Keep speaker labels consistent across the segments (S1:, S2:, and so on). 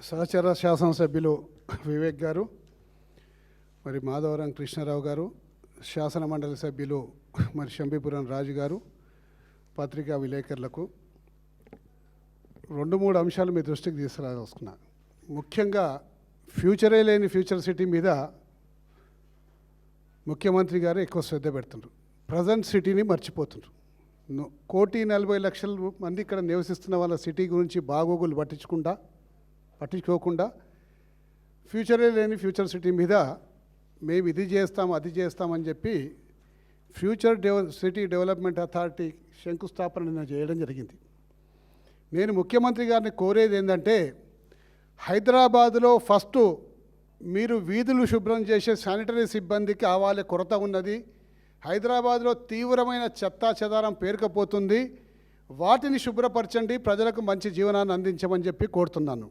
S1: సహచర శాసనసభ్యులు వివేక్ గారు, మరి మాధవరం కృష్ణారావు గారు, శాసన మండలి సభ్యులు మరి శంబీపురం రాజు గారు, పత్రికా విలేకరులకు 2-3 అంశాలు మీ దృష్టికి తీసుకురావస్తున్నా. ముఖ్యంగా ఫ్యూచరే లేని ఫ్యూచర్ సిటీ మీద ముఖ్యమంత్రి గారు ఎక్కువ శ్రద్ధ పెడుతున్నారు. ప్రజెంట్ సిటీని మర్చిపోతున్నారు. 1,40,00,000 మంది ఇక్కడ నివసిస్తున్న వాళ్ళ సిటీ గురించి బాగోగులు పట్టించుకోకుండా ఫ్యూచరే లేని ఫ్యూచర్ సిటీ మీద మేము ఇది చేస్తాం అది చేస్తామని చెప్పి సిటీ డెవలప్మెంట్ అథారిటీ శంకుస్థాపన నిన్న చేయడం జరిగింది. నేను ముఖ్యమంత్రి గారిని కోరేది ఏంటంటే, హైదరాబాదులో ఫస్ట్ మీరు వీధులు శుభ్రం చేసే శానిటరీ సిబ్బందికి ఆవాలే కొరత ఉన్నది. హైదరాబాద్లో తీవ్రమైన చెత్తా చెదారం పేరుకపోతుంది. వాటిని శుభ్రపరచండి, ప్రజలకు మంచి జీవనాన్ని అందించమని చెప్పి కోరుతున్నాను.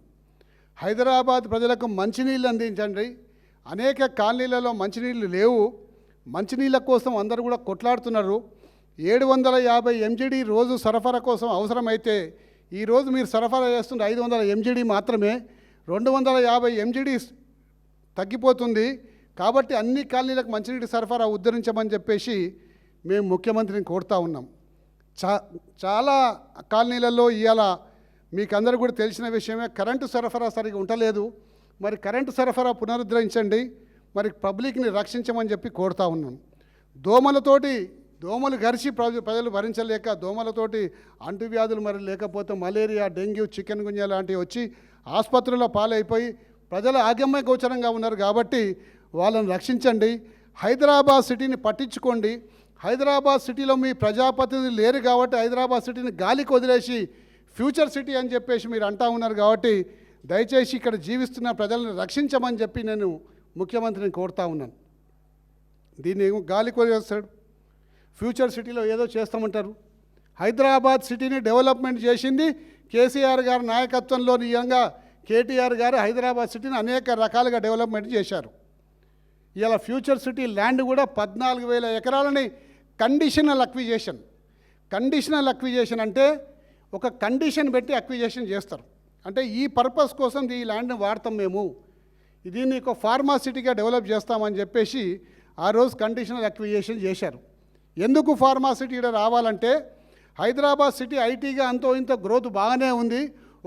S1: హైదరాబాద్ ప్రజలకు మంచినీళ్ళు అందించండి. అనేక కాలనీలలో మంచినీళ్ళు లేవు. మంచినీళ్ళ కోసం అందరూ కూడా కొట్లాడుతున్నారు. 750 MGD రోజు సరఫరా కోసం అవసరమైతే ఈరోజు మీరు సరఫరా చేస్తున్న 500 MGD మాత్రమే. 250 MGD తగ్గిపోతుంది. కాబట్టి అన్ని కాలనీలకు మంచినీటి సరఫరా ఉద్ధరించమని చెప్పేసి మేము ముఖ్యమంత్రిని కోరుతా ఉన్నాం. చాలా కాలనీలలో ఇవాళ మీకు అందరూ కూడా తెలిసిన విషయమే, కరెంటు సరఫరా సరిగా ఉండలేదు. మరి కరెంటు సరఫరా పునరుద్ధరించండి, మరి పబ్లిక్ని రక్షించమని చెప్పి కోరుతా ఉన్నాం. దోమలు గరిచి ప్రజలు భరించలేక దోమలతోటి అంటువ్యాధులు మరి లేకపోతే మలేరియా, డెంగ్యూ, చికెన్ గున్యా లాంటివి వచ్చి ఆసుపత్రుల్లో పాలైపోయి ప్రజలు ఆగమ్య గోచరంగా ఉన్నారు. కాబట్టి వాళ్ళని రక్షించండి. హైదరాబాద్ సిటీని పట్టించుకోండి. హైదరాబాద్ సిటీలో మీ ప్రజాప్రతినిధులు లేరు కాబట్టి హైదరాబాద్ సిటీని గాలికి వదిలేసి ఫ్యూచర్ సిటీ అని చెప్పేసి మీరు అంటా ఉన్నారు. కాబట్టి దయచేసి ఇక్కడ జీవిస్తున్న ప్రజలను రక్షించమని చెప్పి నేను ముఖ్యమంత్రిని కోరుతా ఉన్నాను. దీన్ని గాలికి వదిలేస్తాడు. ఫ్యూచర్ సిటీలో ఏదో చేస్తామంటారు. హైదరాబాద్ సిటీని డెవలప్మెంట్ చేసింది కేసీఆర్ గారి నాయకత్వంలో. నిజంగా కేటీఆర్ గారు హైదరాబాద్ సిటీని అనేక రకాలుగా డెవలప్మెంట్ చేశారు. ఇలా ఫ్యూచర్ సిటీ ల్యాండ్ కూడా 14,000 ఎకరాలని కండిషనల్ అక్విజేషన్ అంటే ఒక కండిషన్ పెట్టి అక్విజేషన్ చేస్తారు. అంటే ఈ పర్పస్ కోసం ఈ ల్యాండ్ని వాడతాం, మేము దీన్ని ఒక ఫార్మా సిటీగా డెవలప్ చేస్తామని చెప్పేసి ఆ రోజు కండిషనల్ అక్విజేషన్ చేశారు. ఎందుకు ఫార్మా సిటీ రావాలంటే, హైదరాబాద్ సిటీ ఐటీగా అంతో ఇంత గ్రోత్ బాగానే ఉంది.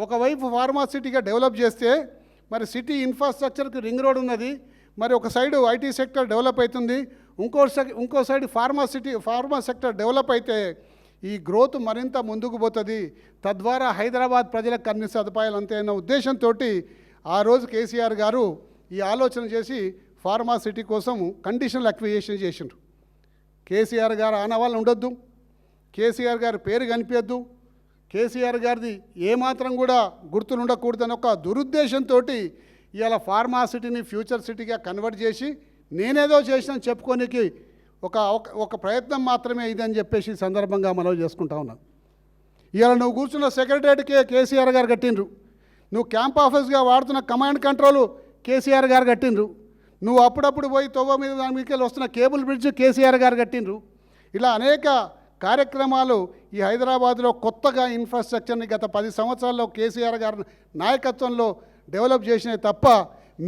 S1: ఒకవైపు ఫార్మా సిటీగా డెవలప్ చేస్తే మరి సిటీ ఇన్ఫ్రాస్ట్రక్చర్కి రింగ్ రోడ్ ఉన్నది. మరి ఒక సైడు ఐటీ సెక్టర్ డెవలప్ అవుతుంది, ఇంకో సైడ్ ఫార్మా సెక్టర్ డెవలప్ అయితే ఈ గ్రోత్ మరింత ముందుకు పోతుంది. తద్వారా హైదరాబాద్ ప్రజలకు అన్ని సదుపాయాలు అంతేన్న ఉద్దేశంతో ఆ రోజు కేసీఆర్ గారు ఈ ఆలోచన చేసి ఫార్మా సిటీ కోసం కండిషనల్ అక్విజిషన్ చేసిండ్రు. కేసీఆర్ గారు ఆనవాళ్ళు ఉండొద్దు, కేసీఆర్ గారి పేరు కనిపించద్దు, కేసీఆర్ గారిది ఏమాత్రం కూడా గుర్తులు ఉండకూడదని ఒక దురుద్దేశంతో ఇవాళ ఫార్మా సిటీని ఫ్యూచర్ సిటీగా కన్వర్ట్ చేసి నేనేదో చేసిన చెప్పుకోనికి ఒక ప్రయత్నం మాత్రమే ఇదని చెప్పేసి సందర్భంగా మనవి చేసుకుంటా ఉన్నాను. ఇవాళ నువ్వు కూర్చున్న సెక్రటరియట్కే కేసీఆర్ గారు కట్టిండ్రు. నువ్వు క్యాంప్ ఆఫీస్గా వాడుతున్న కమాండ్ కంట్రోల్ కేసీఆర్ గారు కట్టిండ్రు. నువ్వు అప్పుడప్పుడు పోయి తొవ్వ మీద దాని మీదకి వస్తున్న కేబుల్ బ్రిడ్జ్ కేసీఆర్ గారు కట్టిండ్రు. ఇలా అనేక కార్యక్రమాలు ఈ హైదరాబాద్లో కొత్తగా ఇన్ఫ్రాస్ట్రక్చర్ని గత 10 సంవత్సరాల్లో కేసీఆర్ గారి నాయకత్వంలో డెవలప్ చేసినవి తప్ప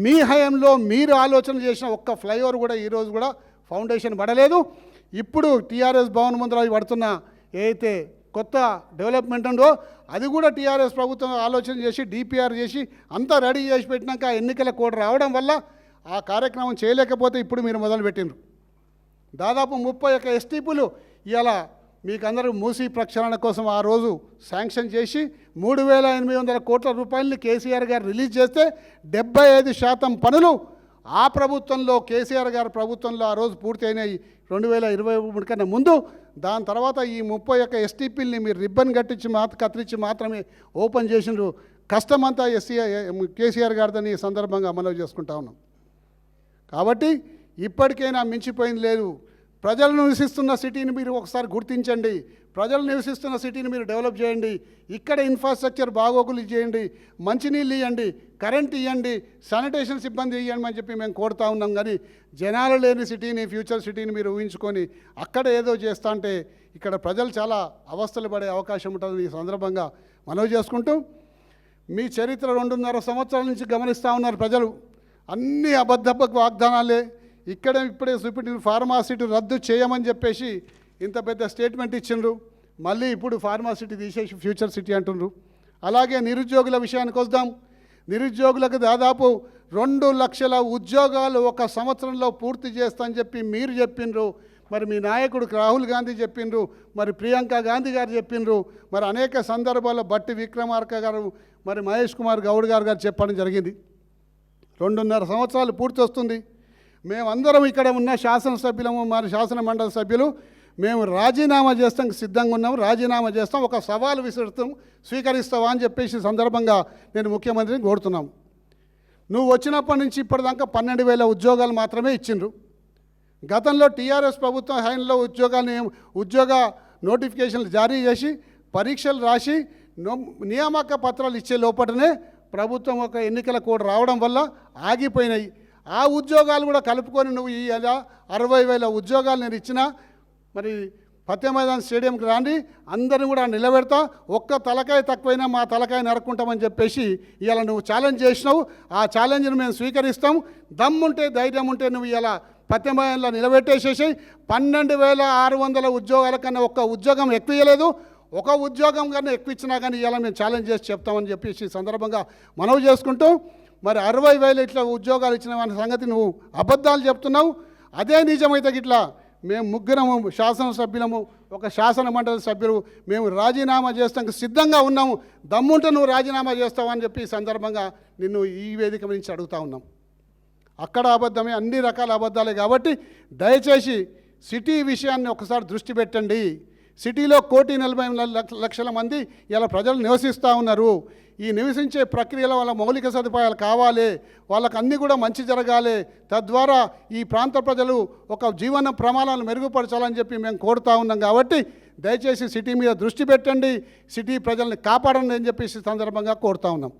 S1: మీ హయాంలో మీరు ఆలోచన చేసిన ఒక్క ఫ్లైఓవర్ కూడా ఈరోజు కూడా ఫౌండేషన్ పడలేదు. ఇప్పుడు టీఆర్ఎస్ భవన్ ముందర పడుతున్న ఏదైతే కొత్త డెవలప్మెంట్ ఉందో అది కూడా టీఆర్ఎస్ ప్రభుత్వం ఆలోచన చేసి డిపిఆర్ చేసి అంతా రెడీ చేసి పెట్టినాక ఎన్నికల కోడ్ రావడం వల్ల ఆ కార్యక్రమం చేయలేకపోతే ఇప్పుడు మీరు మొదలుపెట్టిండ్రు. దాదాపు 31 ఎస్టీపీలు ఇలా మీకు అందరూ మూసీ ప్రక్షాళన కోసం ఆ రోజు శాంక్షన్ చేసి 3,800 కోట్ల రూపాయలని కేసీఆర్ గారు రిలీజ్ చేస్తే 75% పనులు ఆ ప్రభుత్వంలో కేసీఆర్ గారి ప్రభుత్వంలో ఆ రోజు పూర్తి అయినాయి 2023 కన్నా ముందు. దాని తర్వాత ఈ 31 ఎస్టీపీలని మీరు రిబ్బన్ కత్తిరించి మాత్రమే ఓపెన్ చేసినారు. కష్టమంతా కేసీఆర్ గారిదని ఈ సందర్భంగా అమలు చేసుకుంటా ఉన్నాం. కాబట్టి ఇప్పటికైనా మించిపోయింది లేదు. ప్రజలు నివసిస్తున్న సిటీని మీరు ఒకసారి గుర్తించండి. ప్రజలు నివసిస్తున్న సిటీని మీరు డెవలప్ చేయండి. ఇక్కడ ఇన్ఫ్రాస్ట్రక్చర్ బాగోగులు చేయండి, మంచినీళ్ళు ఇవ్వండి, కరెంట్ ఇవ్వండి, శానిటేషన్ సిబ్బంది ఇవ్వండి అని చెప్పి మేము కోరుతా ఉన్నాం. కానీ జనాలు లేని సిటీని ఫ్యూచర్ సిటీని మీరు ఊహించుకొని అక్కడ ఏదో చేస్తా అంటే ఇక్కడ ప్రజలు చాలా అవస్థలు పడే అవకాశం ఉంటుందని ఈ సందర్భంగా మనవి చేసుకుంటూ మీ చరిత్ర 2.5 సంవత్సరాల నుంచి గమనిస్తూ ఉన్నారు ప్రజలు. అన్ని అబద్ధపు వాగ్దానాలే. ఇప్పుడే చూపెట్టిన ఫార్మాసిటీ రద్దు చేయమని చెప్పేసి ఇంత పెద్ద స్టేట్మెంట్ ఇచ్చిండ్రు. మళ్ళీ ఇప్పుడు ఫార్మాసిటీ తీసేసి ఫ్యూచర్ సిటీ అంటుండ్రు. అలాగే నిరుద్యోగుల విషయానికి వద్దాం. నిరుద్యోగులకు దాదాపు 2 లక్షల ఉద్యోగాలు 1 సంవత్సరంలో పూర్తి చేస్తా అని చెప్పి మీరు చెప్పిండ్రు. మరి మీ నాయకుడు రాహుల్ గాంధీ చెప్పిండ్రు, మరి ప్రియాంక గాంధీ గారు చెప్పిండ్రు, మరి అనేక సందర్భాల్లో బట్టి విక్రమార్క గారు, మరి మహేష్ కుమార్ గౌడ్ గారు చెప్పడం జరిగింది. 2.5 సంవత్సరాలు పూర్తి వస్తుంది. మేమందరం ఇక్కడ ఉన్న శాసనసభ్యులము, మరి శాసన మండలి సభ్యులు మేము రాజీనామా చేస్తాం, సిద్ధంగా ఉన్నాం, రాజీనామా చేస్తాం, ఒక సవాలు విసురుతాం, స్వీకరిస్తావా అని చెప్పేసి సందర్భంగా నేను ముఖ్యమంత్రిని కోరుతున్నాం. నువ్వు వచ్చినప్పటి నుంచి ఇప్పటిదాకా 12,000 ఉద్యోగాలు మాత్రమే ఇచ్చిండ్రు. గతంలో టీఆర్ఎస్ ప్రభుత్వం హయాంలో ఉద్యోగ నోటిఫికేషన్లు జారీ చేసి పరీక్షలు రాసి నియామక పత్రాలు ఇచ్చే లోపలనే ప్రభుత్వం ఒక ఎన్నికల కోడ్ రావడం వల్ల ఆగిపోయినాయి. ఆ ఉద్యోగాలు కూడా కలుపుకొని నువ్వు ఈ 60,000 ఉద్యోగాలు నేను ఇచ్చినా, మరి ఫతే మైదాన్ స్టేడియంకి రాండి, అందరిని కూడా నిలబెడతా, ఒక్క తలకాయ తక్కువైనా మా తలకాయ నరుక్కుంటామని చెప్పేసి ఇవాళ నువ్వు ఛాలెంజ్ చేసినావు. ఆ ఛాలెంజ్ని మేము స్వీకరిస్తాం. దమ్ముంటే ధైర్యం ఉంటే నువ్వు ఇలా ఫతే మైదాన్లో నిలబెట్టేసేసి 12,600 ఉద్యోగాల కన్నా ఒక్క ఉద్యోగం ఎక్కువ ఇవ్వలేదు. ఒక ఉద్యోగం కన్నా ఎక్కువ ఇచ్చినా కానీ ఇలా మేము ఛాలెంజ్ చేసి చెప్తామని చెప్పేసి సందర్భంగా మనవి చేసుకుంటూ, మరి 60,000 ఇట్లా ఉద్యోగాలు ఇచ్చిన వారి సంగతి నువ్వు అబద్ధాలు చెప్తున్నావు. అదే నిజమైతే గిట్లా మేము ముగ్గురము శాసనసభ్యులము, ఒక శాసన మండలి సభ్యులు, మేము రాజీనామా చేస్తానికి సిద్ధంగా ఉన్నాము. దమ్ముంటే నువ్వు రాజీనామా చేస్తావని చెప్పి సందర్భంగా నిన్ను ఈ వేదిక నుంచి అడుగుతా ఉన్నాం. అక్కడ అబద్ధమే, అన్ని రకాల అబద్ధాలే. కాబట్టి దయచేసి సిటీ విషయాన్ని ఒకసారి దృష్టి పెట్టండి. సిటీలో 1,40,00,000 మంది ఇలా ప్రజలు నివసిస్తూ ఉన్నారు. ఈ నివసించే ప్రక్రియలో వాళ్ళ మౌలిక సదుపాయాలు కావాలి, వాళ్ళకు అన్నీ కూడా మంచి జరగాలి. తద్వారా ఈ ప్రాంత ప్రజలు ఒక జీవన ప్రమాణాలు మెరుగుపరచాలని చెప్పి మేము కోరుతూ ఉన్నాం. కాబట్టి దయచేసి సిటీ మీద దృష్టి పెట్టండి, సిటీ ప్రజల్ని కాపాడండి అని చెప్పేసి సందర్భంగా కోరుతూ ఉన్నాం.